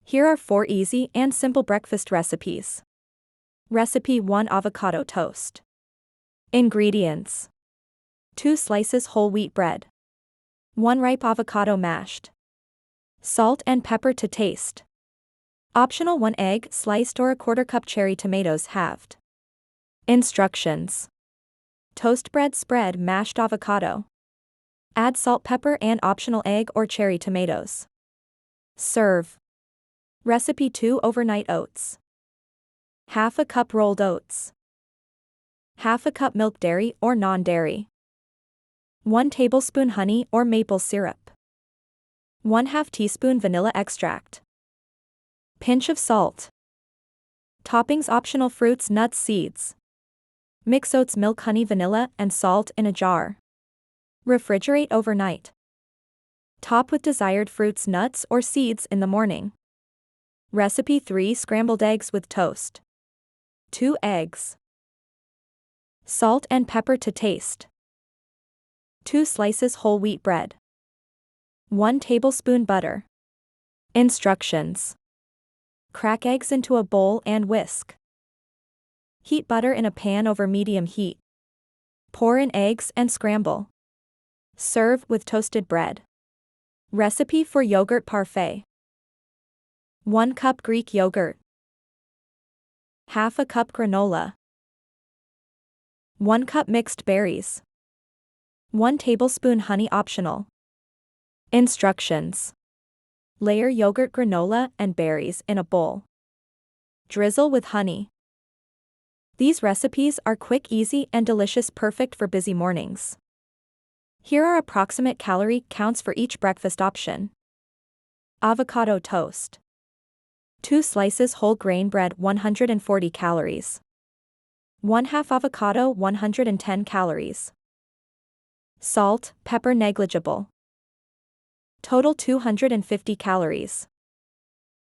Here are 4 easy and simple breakfast recipes. Recipe 1: Avocado Toast. Ingredients: 2 slices whole wheat bread, 1 ripe avocado mashed, salt and pepper to taste. Optional: 1 egg sliced or a 1/4 cup cherry tomatoes halved. Instructions: toast bread, spread mashed avocado. Add salt, pepper and optional egg or cherry tomatoes. Serve. Recipe 2: Overnight oats. 1/2 cup rolled oats. 1/2 cup milk, dairy or non-dairy. 1 tablespoon honey or maple syrup. 1/2 teaspoon vanilla extract. Pinch of salt. Toppings: optional: fruits, nuts, seeds. Mix oats, milk, honey, vanilla, and salt in a jar. Refrigerate overnight. Top with desired fruits, nuts, or seeds in the morning. Recipe 3: Scrambled eggs with toast. 2 eggs. Salt and pepper to taste. 2 slices whole wheat bread. 1 tablespoon butter. Instructions: crack eggs into a bowl and whisk. Heat butter in a pan over medium heat. Pour in eggs and scramble. Serve with toasted bread. Recipe for yogurt parfait. 1 cup Greek yogurt. 1/2 cup granola. 1 cup mixed berries. 1 tablespoon honey optional. Instructions: layer yogurt, granola, and berries in a bowl. Drizzle with honey. These recipes are quick, easy, and delicious, perfect for busy mornings. Here are approximate calorie counts for each breakfast option. Avocado toast. 2 slices whole grain bread, 140 calories. 1/2 avocado, 110 calories. Salt, pepper negligible. Total 250 calories.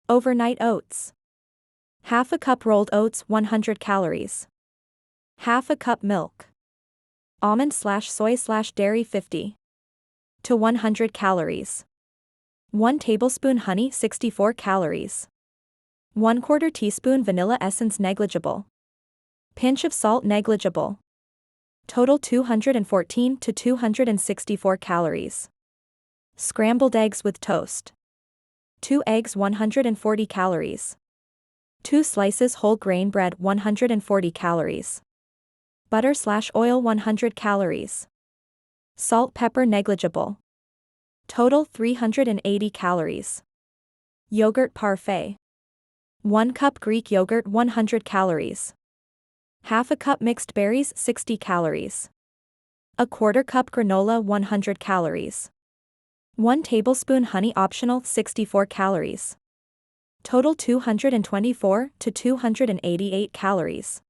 Overnight oats. 1/2 cup rolled oats, 100 calories. 1/2 cup milk. Almond/soy/dairy 50 to 100 calories. 1 tablespoon honey, 64 calories. 1/4 teaspoon vanilla essence negligible. Pinch of salt negligible. Total 214 to 264 calories. Scrambled eggs with toast. 2 eggs, 140 calories. 2 slices whole grain bread, 140 calories. Butter/oil, 100 calories. Salt, pepper negligible. Total 380 calories. Yogurt parfait. 1 cup Greek yogurt, 100 calories. 1/2 cup mixed berries, 60 calories. 1/4 cup granola, 100 calories. 1 tablespoon honey optional, 64 calories. Total 224 to 288 calories.